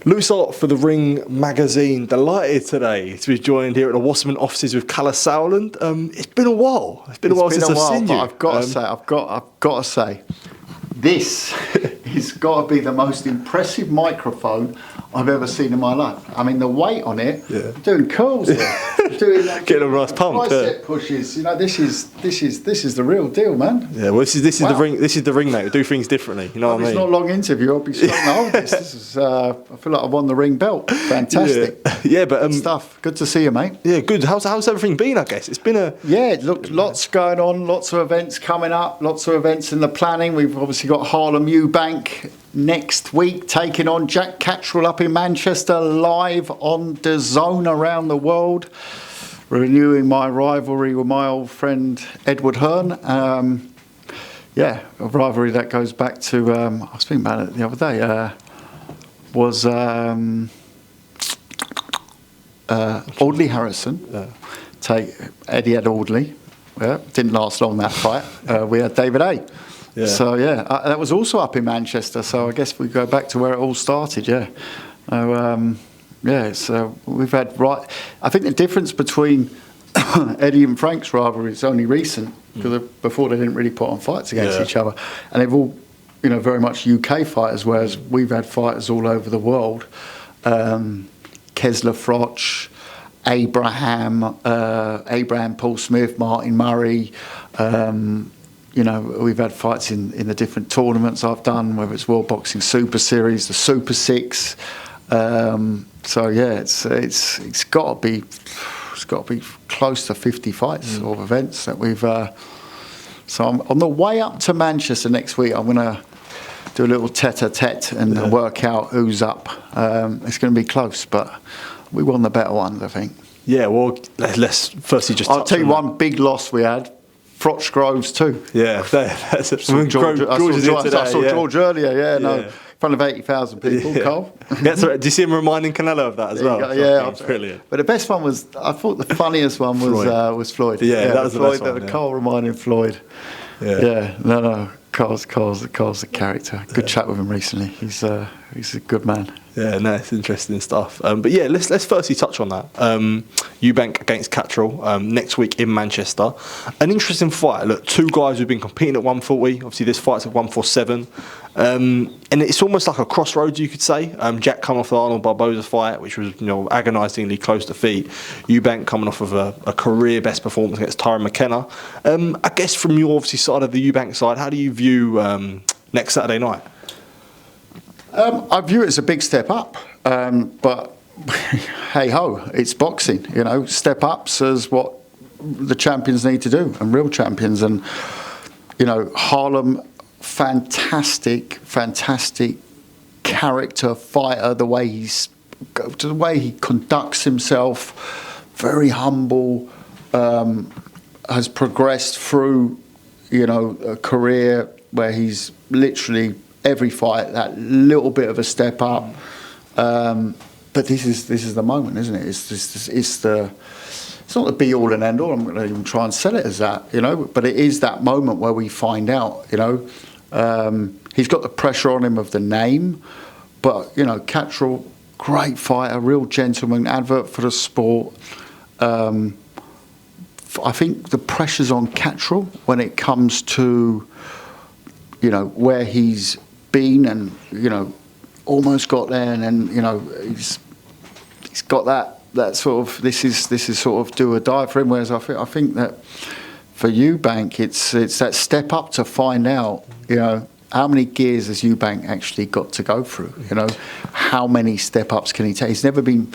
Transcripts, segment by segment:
Loose Art for the Ring magazine. Delighted today to be joined here at the Wasserman offices with Kalle Sauerland. It's been a while. It's been a while since I've seen you. I've got to say, this has got to be the most impressive microphone I've ever seen in my life. I mean, the weight on it, doing curls here, doing like, getting a nice pump, bicep pushes. You know, this is the real deal, man. Yeah, well, this is the ring. This is the ring, mate. We do things differently. You know what I mean? It's not a long interview. I'll be strong to hold this. This is. I feel like I won the ring belt. Fantastic. Yeah, but good stuff. Good to see you, mate. Yeah, good. How's everything been? I guess it's been a. Yeah, look, lots going on. Lots of events coming up. Lots of events in the planning. We've obviously got Harlem Eubank next week taking on Jack Catterall up in Manchester, live on DAZN around the world, renewing my rivalry with my old friend Edward Hearn. Yeah, a rivalry that goes back to, I was thinking about it the other day, was Audley Harrison. Take Eddie had Audley. Yeah, didn't last long, that fight. We had David A. Yeah. So that was also up in Manchester. So I guess we go back to where it all started. Yeah, we've had I think the difference between Eddie and Frank's rivalry is only recent, because before they didn't really put on fights against each other, and they've all, very much UK fighters, whereas we've had fighters all over the world. Kessler Froch, Abraham, Paul Smith, Martin Murray. We've had fights in the different tournaments I've done, whether it's World Boxing Super Series, the Super Six. It's got to be close to 50 fights or events that we've. So I'm on the way up to Manchester next week. I'm going to do a little tete-a-tete and work out who's up. It's going to be close, but we won the better ones, I think. Yeah, well, let's firstly just. I'll tell you one big loss we had. Froch Groves too. Yeah, that's I saw George earlier. In front of 80,000 people. Cole. Do you see him reminding Canelo of that as well? Yeah, brilliant. But the best one was, I thought the funniest one was Floyd. Yeah, that was the best one. Cole reminding Floyd. No. Cole's a character. Good chat with him recently. He's a good man. Yeah, no, it's interesting stuff. But yeah, let's firstly touch on that. Eubank against Catrol next week in Manchester. An interesting fight. Look, two guys who've been competing at 140. Obviously, this fight's at 147. And it's almost like a crossroads, you could say. Jack coming off the Arnold Barboza fight, which was agonisingly close defeat. Eubank coming off of a career best performance against Tyrone McKenna. I guess from your obviously side of the Eubank side, how do you view next Saturday night? I view it as a big step up, but hey ho, it's boxing. Step ups is what the champions need to do, and real champions. And Harlem, fantastic character fighter. The way he conducts himself, very humble. Has progressed through, a career where he's literally every fight that little bit of a step up. But this is the moment, isn't it? It's not the be all and end all. I'm going to even try and sell it as that, But it is that moment where we find out, He's got the pressure on him of the name, but Catrol, great fighter, real gentleman, advert for the sport. I think the pressure's on Catrol when it comes to, where he's been and, almost got there, and then, he's got that sort of, this is sort of do or die for him, whereas I think that for Eubank, it's that step up to find out, how many gears has Eubank actually got to go through, how many step ups can he take? He's never been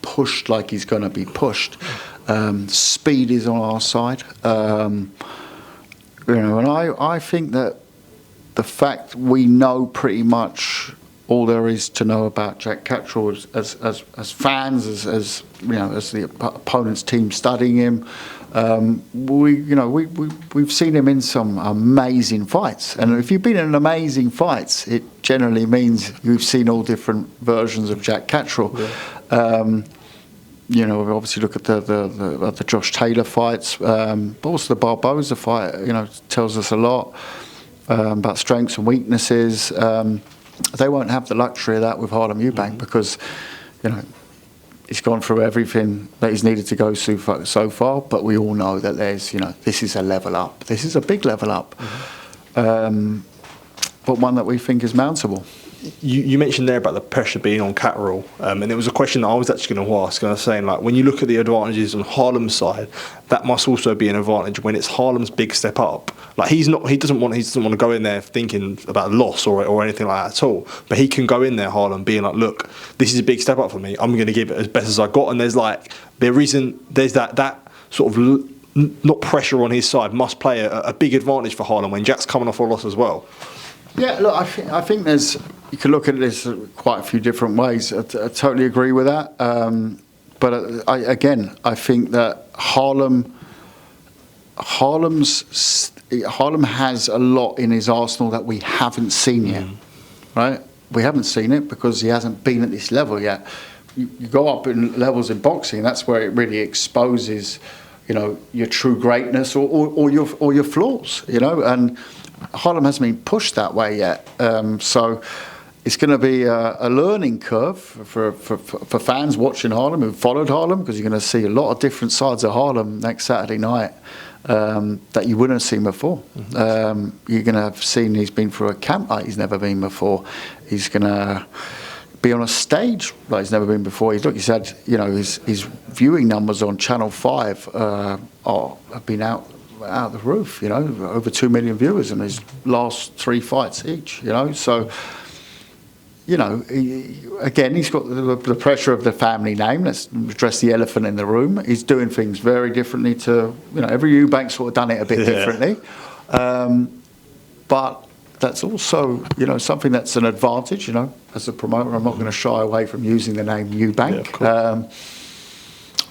pushed like he's going to be pushed. Speed is on our side, and I think that the fact we know pretty much all there is to know about Jack Catterall as fans, as the opponent's team studying him, we've seen him in some amazing fights, and if you've been in amazing fights, it generally means you've seen all different versions of Jack Catterall. We obviously look at the Josh Taylor fights, but also the Barboza fight. Tells us a lot about strengths and weaknesses. they won't have the luxury of that with Harlem Eubank because, you know, he's gone through everything that he's needed to go through so far. But we all know that there's, you know, this is a level up. This is a big level up, but one that we think is mountable. You mentioned there about the pressure being on Catrol, and it was a question that I was actually going to ask. And I was saying, like, when you look at the advantages on Harlem's side, that must also be an advantage when it's Harlem's big step up. Like, he doesn't want to go in there thinking about loss or anything like that at all. But he can go in there, Harlem, being like, look, this is a big step up for me. I'm going to give it as best as I got. And there's that sort of not pressure on his side must play a big advantage for Harlem when Jack's coming off a loss as well. Yeah, look, I think you can look at this quite a few different ways. I totally agree with that. But I think that Harlem has a lot in his arsenal that we haven't seen yet, right? We haven't seen it because he hasn't been at this level yet. You go up in levels in boxing, and that's where it really exposes, you know, your true greatness or your flaws, you know, and Harlem hasn't been pushed that way yet, so it's going to be a learning curve for fans watching Harlem who followed Harlem, because you're going to see a lot of different sides of Harlem next Saturday night that you wouldn't have seen before. You're going to have seen he's been through a camp like he's never been before. He's going to be on a stage like he's never been before. He's had, you know, his viewing numbers on Channel 5 have been out the roof, you know, over 2 million viewers in his last 3 fights each, you know. So, you know, he's got the pressure of the family name. Let's address the elephant in the room. He's doing things very differently to, you know, every Eubank sort of done it a bit differently. But that's also, you know, something that's an advantage, you know. As a promoter, I'm not going to shy away from using the name Eubank.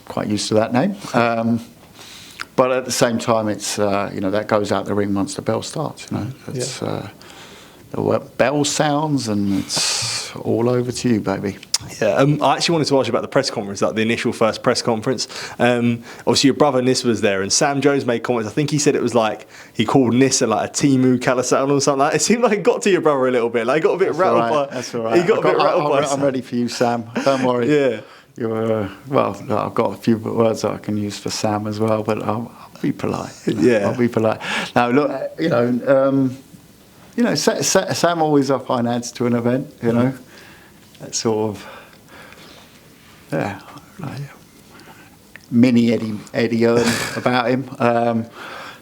Quite used to that name. But at the same time, it's, you know, that goes out the ring once the bell starts, you know. It's, the bell sounds and it's all over to you, baby. Yeah, I actually wanted to ask you about the press conference, like the initial first press conference. Obviously, your brother Nis was there, and Sam Jones made comments. I think he said it was like he called Nis like a Timu Kalle Sauerland or something like that. It seemed like it got to your brother a little bit. Like, he got a bit rattled by. That's all right. He got a bit rattled by. I'm ready for you, Sam. Don't worry. Yeah. Well, I've got a few words that I can use for Sam as well, but I'll be polite. You know? Yeah. I'll be polite. Now, look, Sam always up and adds to an event, you know. That sort of, like mini Eddie Earn about him.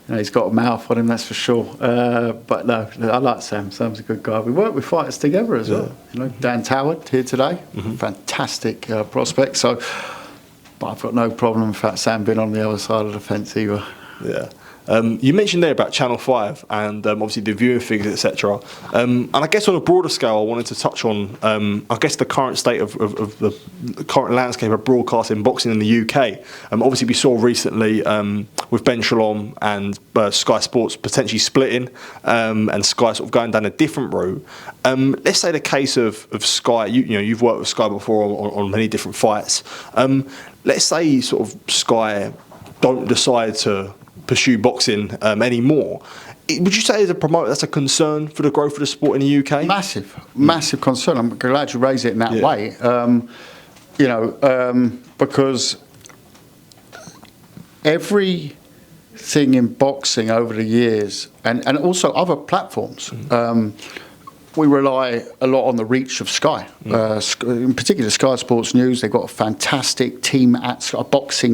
You know, he's got a mouth on him, that's for sure. But no, I like Sam. Sam's a good guy. We work with fighters together as well. You know, Dan Toward here today, fantastic prospect. So, but I've got no problem with Sam being on the other side of the fence either. Yeah. You mentioned there about Channel 5 and obviously the viewing figures, etc. And I guess on a broader scale, I wanted to touch on, I guess, the current state of the current landscape of broadcasting boxing in the UK. Obviously, we saw recently with Ben and Sky Sports potentially splitting and Sky sort of going down a different route. Let's say the case of Sky, you've worked with Sky before on many different fights. Let's say sort of Sky don't decide to pursue boxing anymore. Would you say as a promoter that's a concern for the growth of the sport in the UK? Massive concern. I'm glad you raise it in that way. Because everything in boxing over the years, and also other platforms, we rely a lot on the reach of Sky. In particular, Sky Sports News. They've got a fantastic team at Sky,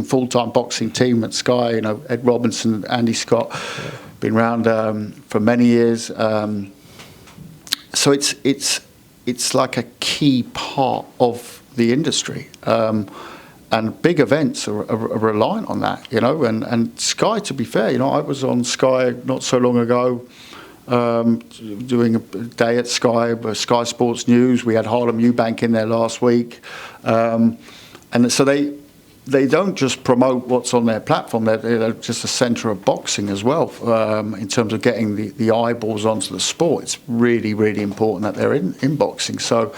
full-time boxing team at Sky. You know, Ed Robinson, Andy Scott, been around for many years. So it's like a key part of the industry. And big events are reliant on that, you know. And Sky, to be fair, you know, I was on Sky not so long ago, doing a day at Sky Sports News. We had Harlem Eubank in there last week, and so they don't just promote what's on their platform. They're just a centre of boxing as well, in terms of getting the eyeballs onto the sport. It's really, really important that they're in boxing. So,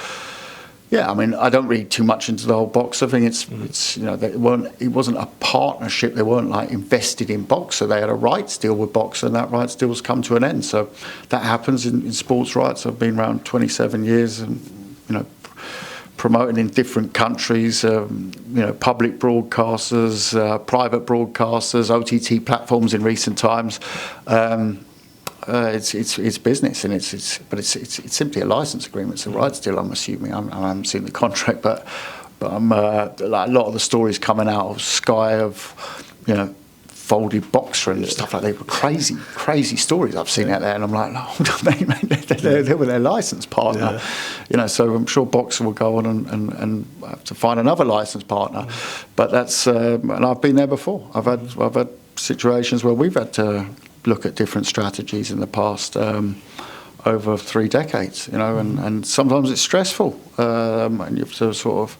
Yeah, I mean, I don't read too much into the whole Boxer thing. It's you know, it wasn't a partnership. They weren't like invested in Boxer. They had a rights deal with Boxer, and that rights deal has come to an end. So that happens in sports rights. I've been around 27 years, and you know, promoting in different countries. You know, public broadcasters, private broadcasters, OTT platforms in recent times. It's business, and it's simply a license agreement. It's a rights deal, I'm assuming. I haven't seen the contract, but I'm like a lot of the stories coming out of Sky of, you know, folded Boxer and stuff like that. They were crazy stories I've seen out there, and I'm like, no, they were their license partner, you know. So I'm sure Boxer will go on and have to find another license partner, but that's and I've been there before. I've had situations where we've had to look at different strategies in the past over 3 decades, you know, and sometimes it's stressful, and you have to sort of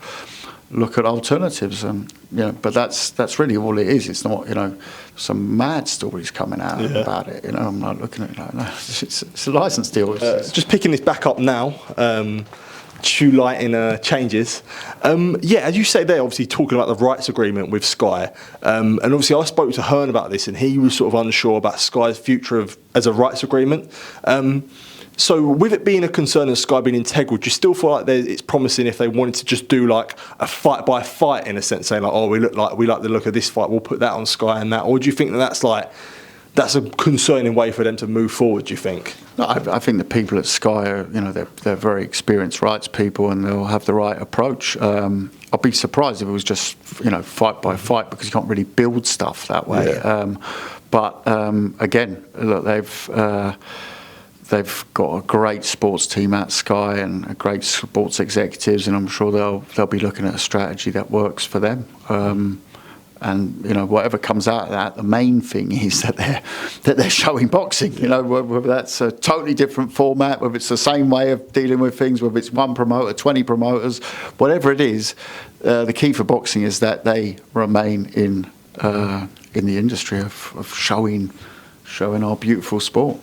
look at alternatives, and you know, but that's really all it is. It's not, you know, some mad stories coming out about it, you know. I'm not looking at it like, no, it's a license deal. Just picking this back up now. True lighting changes. As you say there, obviously talking about the rights agreement with Sky, and obviously I spoke to Hearn about this, and he was sort of unsure about Sky's future as a rights agreement. So with it being a concern of Sky being integral, do you still feel like it's promising if they wanted to just do like a fight by fight, in a sense, saying like, oh, we like the look of this fight, we'll put that on Sky and that, or do you think that's a concerning way for them to move forward, do you think? No, I think the people at Sky are, you know, they're very experienced rights people, and they'll have the right approach. I'd be surprised if it was just, you know, fight by fight, because you can't really build stuff that way. But again, look, they've got a great sports team at Sky and a great sports executives, and I'm sure they'll be looking at a strategy that works for them. And you know, whatever comes out of that, the main thing is that they're showing boxing. You know, whether that's a totally different format, whether it's the same way of dealing with things, whether it's one promoter, 20 promoters, whatever it is, the key for boxing is that they remain in the industry of showing our beautiful sport.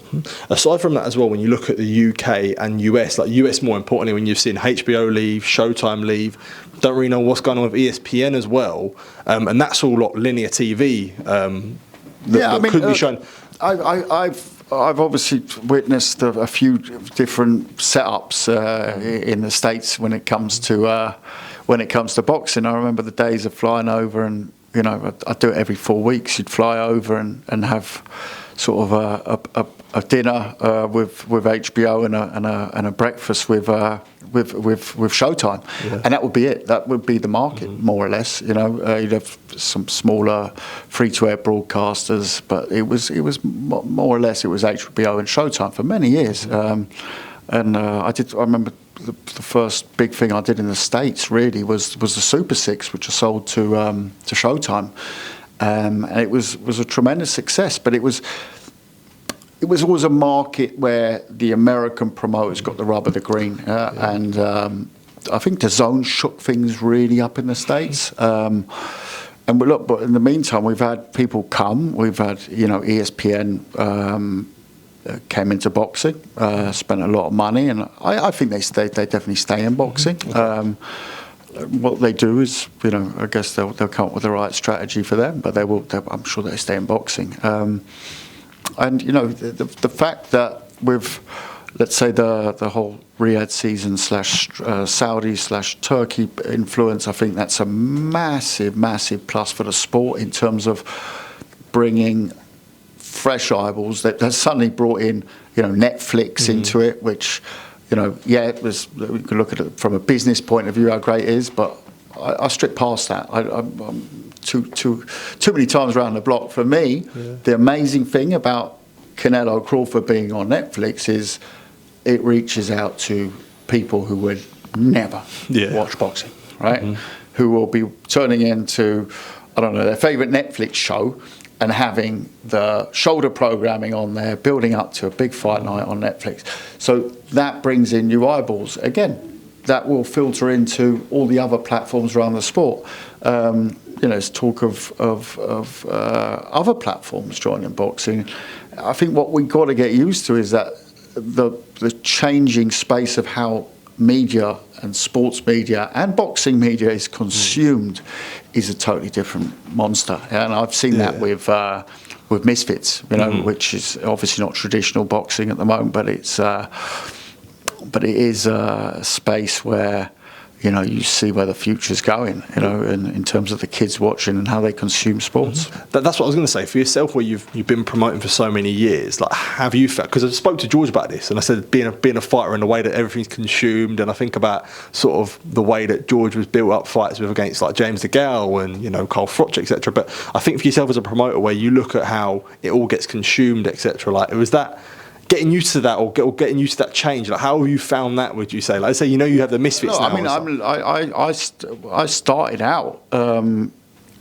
Aside from that as well, when you look at the UK and US, like US more importantly, when you've seen HBO leave, Showtime leave, don't really know what's going on with ESPN as well, and that's all like linear TV. Could be shown. I've obviously witnessed a few different setups in the States when it comes to boxing. I remember the days of flying over, and you know, I'd do it every 4 weeks. You'd fly over and have sort of a dinner with HBO and a breakfast with Showtime, and that would be it. That would be the market, more or less. You know, you'd have some smaller free-to-air broadcasters, but it was more or less it was HBO and Showtime for many years. I remember the first big thing I did in the States really was the Super Six, which I sold to Showtime. And it was a tremendous success, but it was always a market where the American promoters got the rub of the green, and I think the zone shook things really up in the States. And but in the meantime, we've had people come. We've had, you know, ESPN came into boxing, spent a lot of money, and I think they definitely stay in boxing. What they do is, you know, I guess they'll come up with the right strategy for them, but I'm sure they stay in boxing. And you know, the fact that with, let's say, the whole Riyadh season / Saudi / Turkey influence, I think that's a massive plus for the sport in terms of bringing fresh eyeballs that suddenly brought in, you know, Netflix into it, which, you know, it was, we could look at it from a business point of view how great it is, but I strip past that. I'm too many times around the block. For me, the amazing thing about Canelo Crawford being on Netflix is it reaches out to people who would never watch boxing, right? Who will be turning into, I don't know, their favourite Netflix show and having the shoulder programming on there, building up to a big fight night on Netflix. So that brings in new eyeballs. Again, that will filter into all the other platforms around the sport. You know, there's talk of other platforms joining boxing. I think what we've got to get used to is that the changing space of how media and sports media and boxing media is consumed is a totally different monster. And I've seen that with Misfits, which is obviously not traditional boxing at the moment, but it is a space where you see where the future's going, in terms of the kids watching and how they consume sports. That's what I was going to say. For yourself, where you've been promoting for so many years, like, have you felt? Because I spoke to George about this, and I said being a fighter and the way that everything's consumed, and I think about sort of the way that George was built up fights with against like James DeGale and Carl Froch, etc. But I think for yourself as a promoter, where you look at how it all gets consumed, etc. Like, was that getting used to that, or getting used to that change? Like, how have you found that? Would you say, like, say, you have the Misfits now? I started out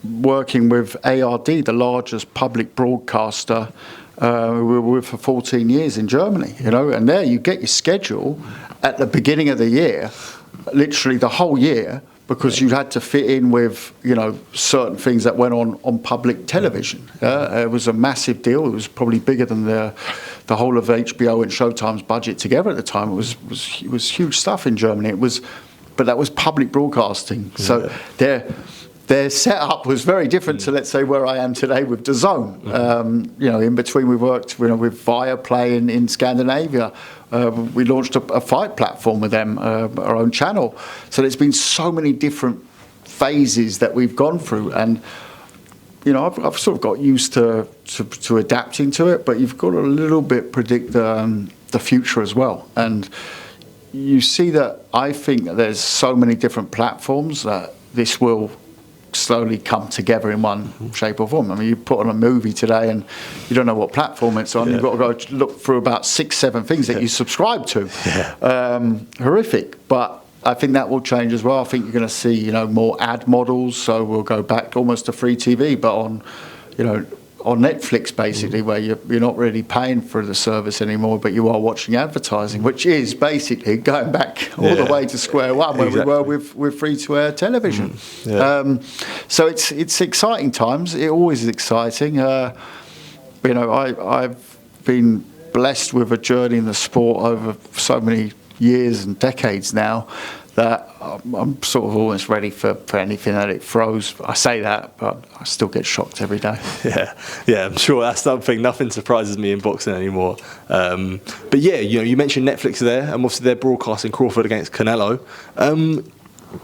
working with ARD, the largest public broadcaster. We were with for 14 years in Germany, and there you get your schedule at the beginning of the year, literally the whole year, because you had to fit in with, certain things that went on public television. It was a massive deal. It was probably bigger than the whole of HBO and Showtime's budget together at the time. It was huge stuff in Germany. But that was public broadcasting. So their setup was very different to, let's say, where I am today with DAZN. In between we worked with Viaplay in Scandinavia. We launched a fight platform with them, our own channel. So there's been so many different phases that we've gone through, and I've sort of got used to adapting to it. But you've got to a little bit predict the future as well, and you see that I think that there's so many different platforms that this will slowly come together in one shape or form. I mean, you put on a movie today and you don't know what platform it's on. You've got to go look through about 6-7 things that you subscribe to. Horrific. But I think that will change as well. I think you're going to see, more ad models. So we'll go back almost to free TV, but on Netflix, basically, where you're not really paying for the service anymore, but you are watching advertising, which is basically going back all the way to square one, where we were with free-to-air television. So it's exciting times. It always is exciting. I've been blessed with a journey in the sport over so many years and decades now, that I'm sort of almost ready for anything that it throws. I say that, but I still get shocked every day. Yeah, I'm sure that's something. Nothing surprises me in boxing anymore. But you mentioned Netflix there, and obviously they're broadcasting Crawford against Canelo.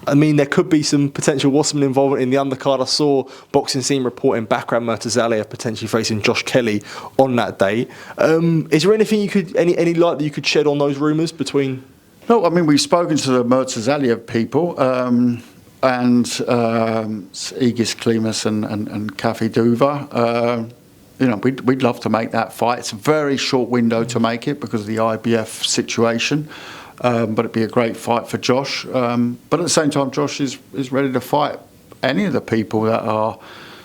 I mean, there could be some potential Wasserman involvement in the undercard. I saw Boxing Scene reporting background Zalia potentially facing Josh Kelly on that day. Is there anything any light that you could shed on those rumours between? No, I mean, we've spoken to the Zalia people, and Igis Klimas and Kathy Duva. We'd love to make that fight. It's a very short window to make it because of the IBF situation. But it'd be a great fight for Josh. But at the same time, Josh is ready to fight any of the people that are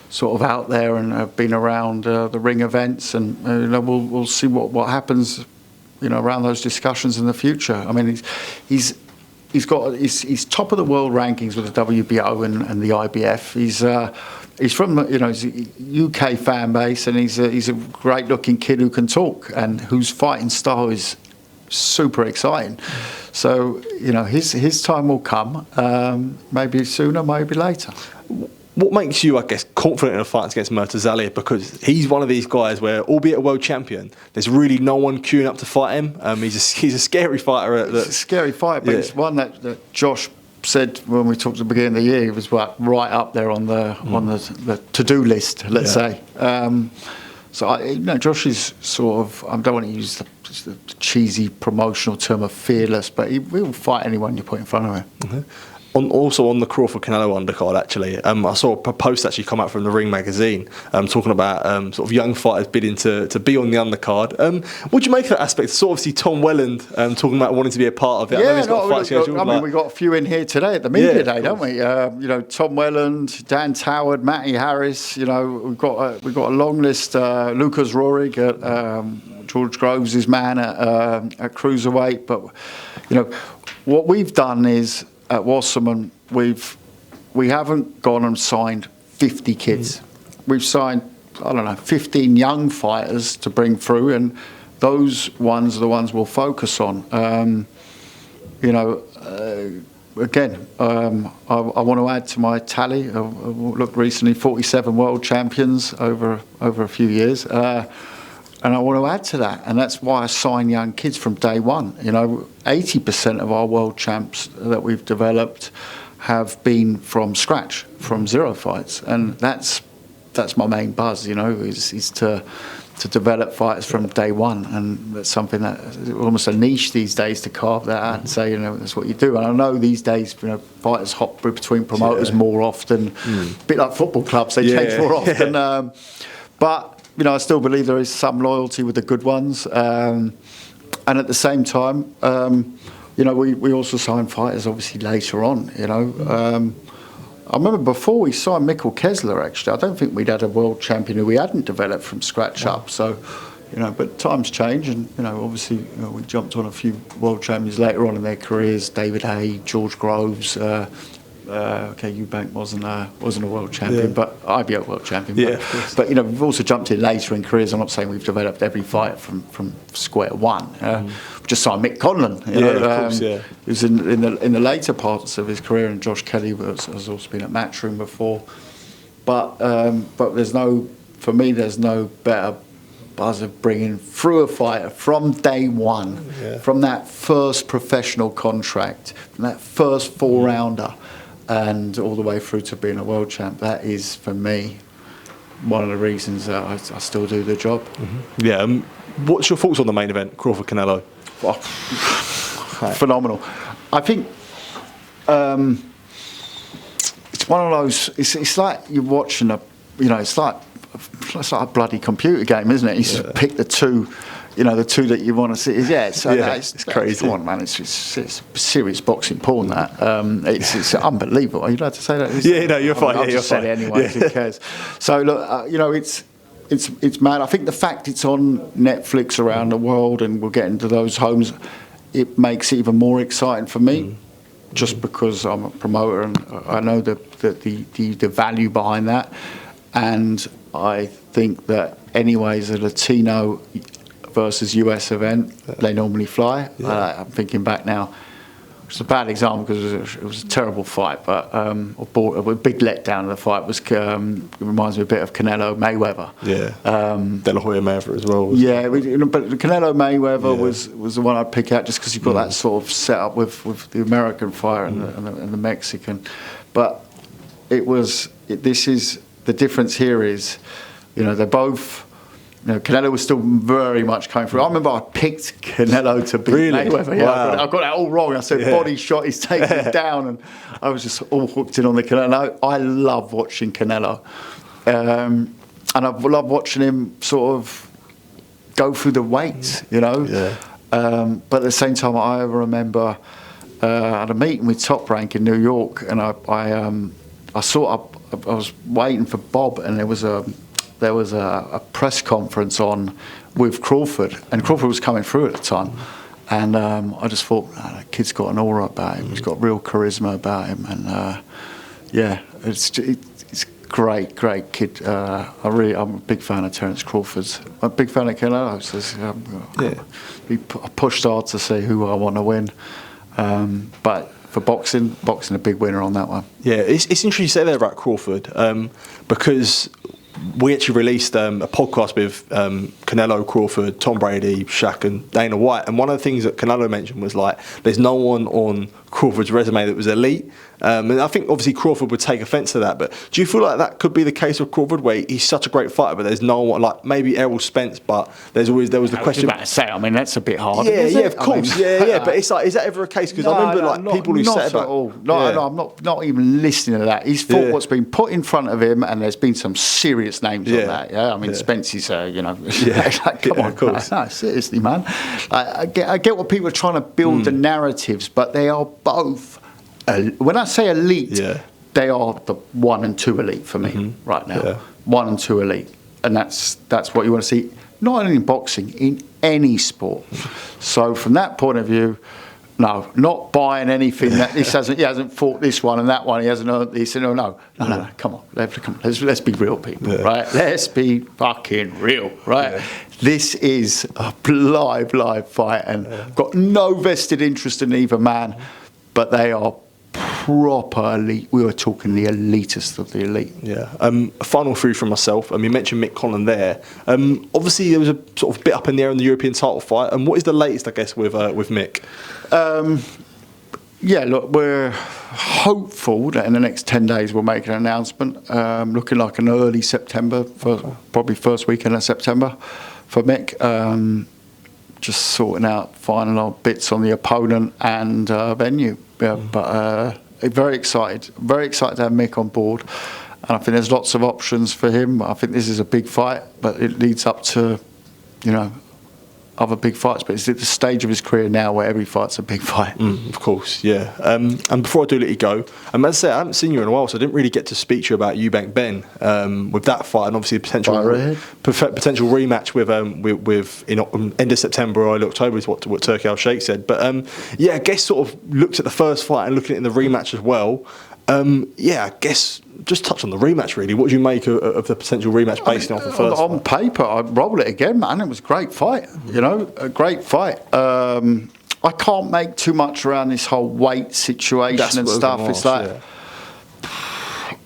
sort of out there and have been around the ring events, and we'll see what happens, around those discussions in the future. I mean, he's top of the world rankings with the WBO and the IBF. He's from he's a UK fan base, and he's a great looking kid who can talk and whose fighting style is super exciting. So his time will come, maybe sooner, maybe later. What makes you, I guess, confident in a fight against Zalia? Because he's one of these guys where, albeit a world champion, there's really no one queuing up to fight him. He's a scary fighter. He's a scary fight, but it's one that Josh said when we talked at the beginning of the year. He was right up there on the to-do list, let's say. Josh is sort of, I don't want to use the cheesy promotional term of fearless, but he will fight anyone you put in front of him. Also on the Crawford Canelo undercard, actually, I saw a post actually come out from the Ring magazine talking about sort of young fighters bidding to be on the undercard. What do you make of that aspect? So obviously Tom Welland talking about wanting to be a part of it. Yeah, we got a few in here today at the media day, don't we? Tom Welland, Dan Toward, Matty Harris. We've got a long list. Lucas Rohrig, George Groves' man at cruiserweight. But what we've done is, at Wasserman, we haven't gone and signed 50 kids. We've signed, 15 young fighters to bring through, and those ones are the ones we'll focus on. again, I want to add to my tally. I've looked recently, 47 world champions over a few years. And I want to add to that, and that's why I sign young kids from day one. 80% of our world champs that we've developed have been from scratch, from zero fights, and that's my main buzz. Is to develop fighters from day one, and that's something that is almost a niche these days to carve that out and say, that's what you do. And I know these days, fighters hop between promoters more often, a bit like football clubs, they change more often. But I still believe there is some loyalty with the good ones, and at the same time, we also sign fighters obviously later on. I remember before we signed Mikkel Kessler, actually, I don't think we'd had a world champion who we hadn't developed from scratch up. So, but times change, and obviously, we jumped on a few world champions later on in their careers. David Hay, George Groves. Eubank wasn't a world champion, but IBO world champion. But we've also jumped in later in careers. I'm not saying we've developed every fight from square one. We just signed Mick Conlon, who's in the later parts of his career, and Josh Kelly has also been at Matchroom before. But there's no better buzz of bringing through a fighter from day one, from that first professional contract, from that first 4-rounder. And all the way through to being a world champ. That is, for me, one of the reasons that I still do the job. Mm-hmm. Yeah. What's your thoughts on the main event, Crawford Canelo? Phenomenal. I think it's one of those. It's like you're watching it's like a bloody computer game, isn't it? You just pick the two. The two that you want to see. It's crazy. Come on, man, it's serious boxing porn. That it's unbelievable. Are you allowed to say that? You're fine. I'll just say it anyway. Who cares? So look, it's mad. I think the fact it's on Netflix around the world, and we'll get into those homes, it makes it even more exciting for me. Just because I'm a promoter and I know the value behind that, and I think that anyways a Latino versus US event, they normally fly. I'm thinking back now. It's a bad example because it was a terrible fight, but a big letdown of the fight was it reminds me a bit of Canelo Mayweather. De La Hoya Mayweather as well. But Canelo Mayweather was the one I'd pick out just because you've got that sort of setup with the American fighter and the Mexican. But this is the difference here is, they're both. Canelo was still very much coming through. I remember I picked Canelo to beat Mayweather. Wow. I got that all wrong. I said body shot, he's taking it down, and I was just all hooked in on the Canelo. I love watching Canelo, and I love watching him sort of go through the weights, But at the same time, I remember I had a meeting with Top Rank in New York, and I was waiting for Bob, and there was a press conference on with Crawford, and Crawford was coming through at the time, and I just thought, that kid's got an aura about him. He's got real charisma about him, and it's great kid. I'm a big fan of Terence Crawford. I'm a big fan of Canelo. I pushed hard to see who I want to win, but for boxing, a big winner on that one. Yeah, it's interesting you say that about Crawford, because we actually released a podcast with Canelo, Crawford, Tom Brady, Shaq and Dana White, and one of the things that Canelo mentioned was there's no one on Crawford's resume that was elite, and I think obviously Crawford would take offence to that, but do you feel like that could be the case with Crawford, where he's such a great fighter but there's no one, maybe Errol Spence, but there was the question. I was about to say, that's a bit hard. Of course, but it's is that ever a case? Because I remember people who said about all. I'm not even listening to that. He's fought what's been put in front of him, and there's been some serious names on that. Spence is come on, of course. No, seriously, man. I get what people are trying to build the narratives, but they are both. When I say elite, they are the 1 and 2 elite for me right now. 1 and 2 elite, and that's what you want to see. Not only in boxing, in any sport. So from that point of view, no, not buying anything that he hasn't fought this one and that one. He hasn't earned this. No. Come on. Let's be real, people, right? Let's be fucking real, right? this is a live fight, and got no vested interest in either man, but they are proper elite. We were talking the elitist of the elite. Yeah. Final three from myself. You mentioned Mick Conlan there. Obviously, there was a sort of bit up in the air in the European title fight. And what is the latest, I guess, with Mick? Yeah, look, we're hopeful that in the next 10 days we'll make an announcement. Looking like an early September, probably first weekend of September for Mick. Just sorting out final bits on the opponent and venue. Yeah, but very excited to have Mick on board. And I think there's lots of options for him. I think this is a big fight, but it leads up to, other big fights, but it's at the stage of his career now where every fight's a big fight. Of course, yeah. And before I do let you go, as I say, I haven't seen you in a while, so I didn't really get to speak to you about Eubank Benn with that fight, and obviously the potential rematch with in end of September or early October is what Turkey Al Sheikh said. But I guess sort of looked at the first fight and looking at it in the rematch as well. I guess just touch on the rematch really. What do you make of the potential rematch based off the first on fight? paper, I'd roll it again, man. It was a great fight, a great fight. I can't make too much around this whole weight situation and stuff. It's like,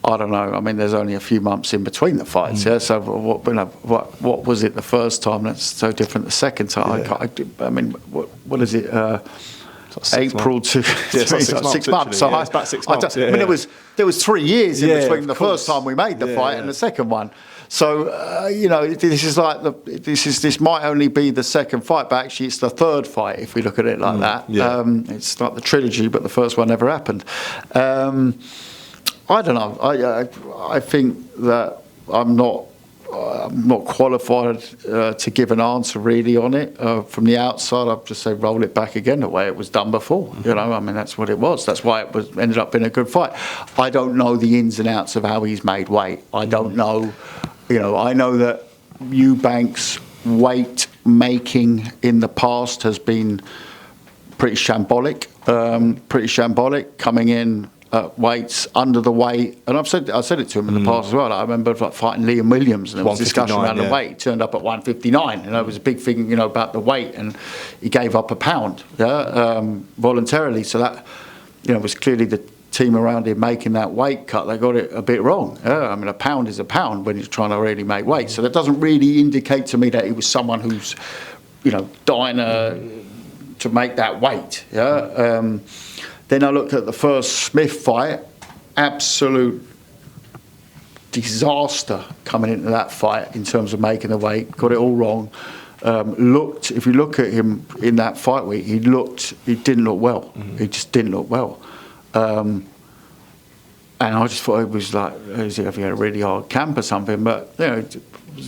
I don't know. I mean, there's only a few months in between the fights, So what was it the first time that's so different the second time? Yeah. I mean, what is it? April to 6 months. So it's about 6 months. I mean, there was 3 years in between the first time we made the fight and the second one. So this might only be the second fight, but actually it's the third fight if we look at it like that. Yeah. It's like the trilogy, but the first one never happened. I don't know. I think that I'm not qualified to give an answer really on it. From the outside, I'd just say roll it back again the way it was done before. I mean, that's what it was. That's why it ended up being a good fight. I don't know the ins and outs of how he's made weight. I don't know. I know that Eubank's weight making in the past has been pretty shambolic. Coming in weights under the weight, and I said it to him in the past as well. I remember fighting Liam Williams, and there was discussion around the weight. He turned up at 159, and it was a big thing, about the weight, and he gave up a pound, voluntarily. So that, was clearly the team around him making that weight cut. They got it a bit wrong. I mean, a pound is a pound when you're trying to really make weight. So that doesn't really indicate to me that he was someone who's, dying to make that weight. Then I looked at the first Smith fight, absolute disaster coming into that fight in terms of making the weight, got it all wrong. If you look at him in that fight week, he didn't look well. He just didn't look well. And I just thought it was like, as if he had a really hard camp or something. But,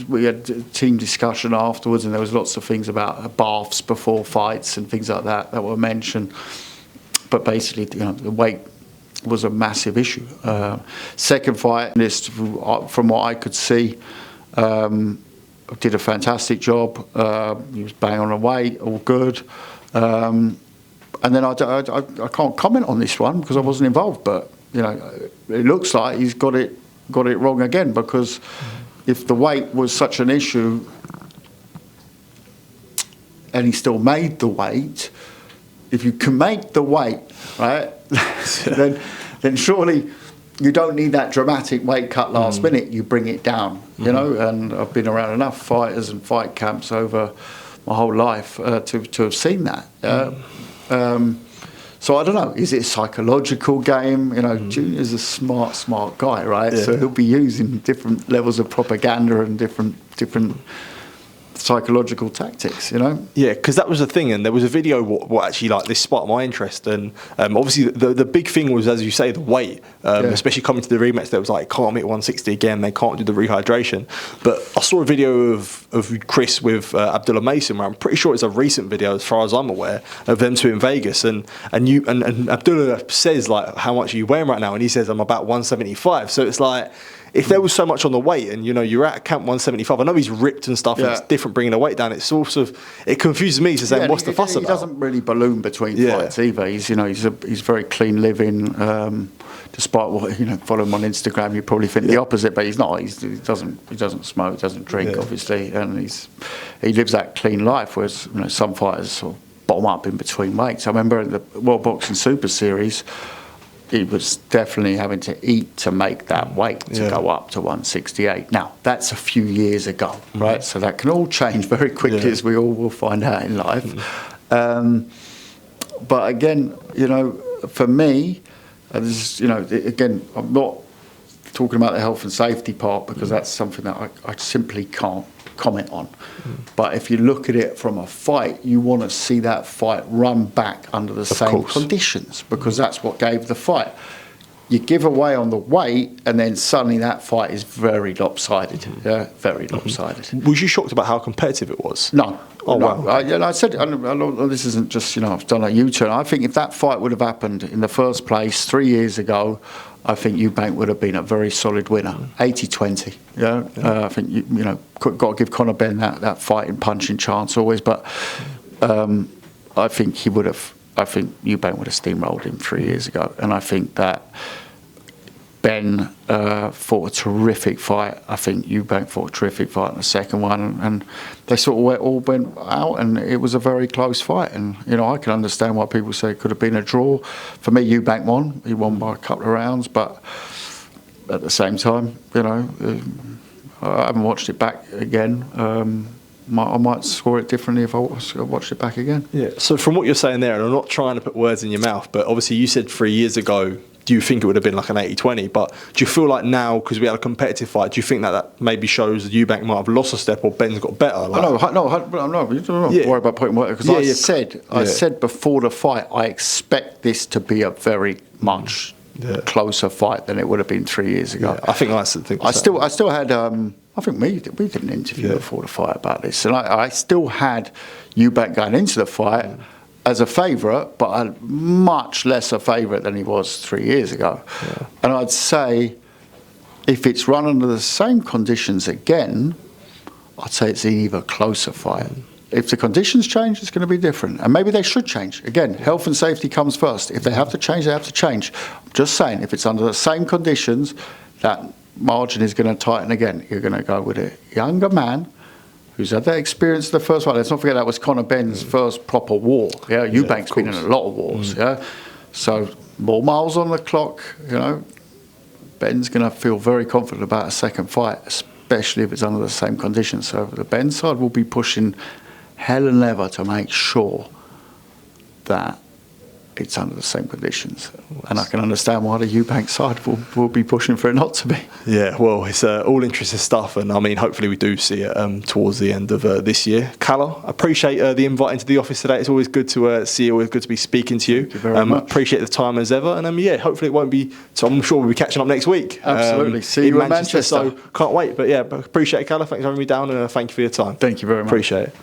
we had a team discussion afterwards, and there was lots of things about baths before fights and things like that were mentioned. But basically, the weight was a massive issue. Second fight, from what I could see, did a fantastic job. He was bang on the weight, all good. And then I can't comment on this one because I wasn't involved. But it looks like he's got it wrong again, because if the weight was such an issue and he still made the weight. If you can make the weight, right, then surely you don't need that dramatic weight cut last minute. You bring it down, And I've been around enough fighters and fight camps over my whole life to have seen that. So I don't know. Is it a psychological game? Junior's a smart guy, right? Yeah. So he'll be using different levels of propaganda and different psychological tactics, Yeah, because that was the thing, and there was a video what actually this sparked my interest, and obviously the big thing was, as you say, the weight, especially coming to the rematch. There was can't meet 160 again, they can't do the rehydration. But I saw a video of Chris with Abdullah Mason, where I'm pretty sure it's a recent video, as far as I'm aware, of them two in Vegas, and Abdullah says how much are you weighing right now, and he says I'm about 175. So it's like, if there was so much on the weight, and you're at camp 175, I know he's ripped and stuff, and it's different bringing the weight down. It confuses me to say, what's the fuss about? He doesn't really balloon between fights either. He's he's very clean living. Despite what follow him on Instagram, you probably think the opposite, but he's not. He doesn't smoke, doesn't drink, obviously. and he lives that clean life, whereas some fighters sort of bomb up in between weights. I remember in the World Boxing Super Series, he was definitely having to eat to make that weight to go up to 168. Now, that's a few years ago, right? So that can all change very quickly, as we all will find out in life. But again, for me, this is, again, I'm not talking about the health and safety part because that's something that I simply can't comment on. But if you look at it from a fight, you want to see that fight run back under the same conditions, because that's what gave the fight. You give away on the weight, and then suddenly that fight is very lopsided. Very lopsided. Was you shocked about how competitive it was? No. Oh, no. wow. I said, this isn't just, I've done a U-turn. I think if that fight would have happened in the first place 3 years ago, I think Eubank would have been a very solid winner, 80-20. I think got to give Conor Benn that fighting punching chance always, but I think he would have. I think Eubank would have steamrolled him 3 years ago, and I think that Benn fought a terrific fight. I think Eubank fought a terrific fight in the second one, and they sort of all went out, and it was a very close fight. And I can understand why people say it could have been a draw. For me, Eubank won. He won by a couple of rounds, but at the same time, I haven't watched it back again. I might score it differently if I watched it back again. Yeah. So from what you're saying there, and I'm not trying to put words in your mouth, but obviously you said 3 years ago, do you think it would have been like an 80-20? But do you feel like now, because we had a competitive fight, do you think that maybe shows that Eubank might have lost a step or Ben's got better? Like, no, you don't worry about putting words, because I said before the fight, I expect this to be a very much closer fight than it would have been 3 years ago. I think I think I still had. I think we did an interview before the fight about this, and I still had Eubank going into the fight as a favourite, but a much lesser favourite than he was 3 years ago. And I'd say if it's run under the same conditions again, I'd say it's an even closer fight. If the conditions change, it's going to be different. And maybe they should change. Again, health and safety comes first. If they have to change, they have to change. I'm just saying, if it's under the same conditions, that margin is going to tighten again. You're going to go with a younger man who's had that experience in the first one. Let's not forget that was Conor Benn's first proper war. Eubank's been in a lot of wars. So more miles on the clock. Ben's going to feel very confident about a second fight, especially if it's under the same conditions. So the Benn side will be pushing hell and leather to make sure that it's under the same conditions. And I can understand why the Eubank side will be pushing for it not to be. Yeah, well, it's all interesting stuff, and I mean, hopefully we do see it towards the end of this year. Kalle, I appreciate the invite into the office today. It's always good to see you, always good to be speaking to you. Thank you very much. Appreciate the time as ever, and hopefully it won't be, so I'm sure we'll be catching up next week. Absolutely. See you in Manchester. So can't wait, but appreciate it, Kalle. Thanks for having me down, and thank you for your time. Thank you very much. Appreciate it.